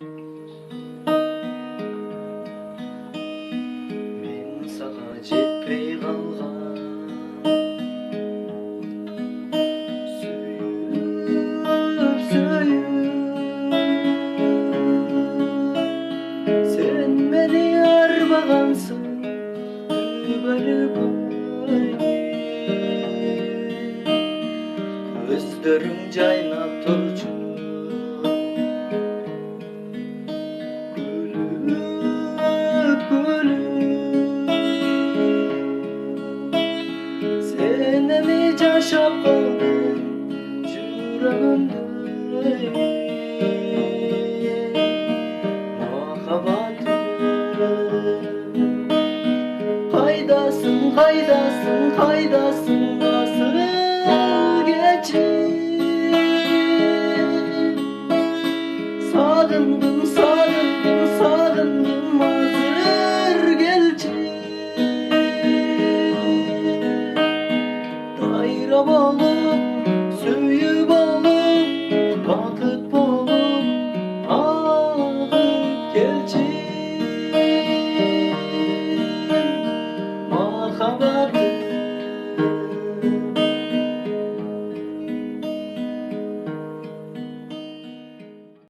Мен сага жетпей калган сүйүп сен мени арбагансың түбөлүп көздөрүң жайнап турчу күлүп сен эми жашап калдың жүрөгүмдө махаббатым кайдасың кайдасың кайдасың асыл кечип сагындым сагындым сагындым азыр келчи дайра болуп сүйүп болуп бакыт болуп агып келчи махаббат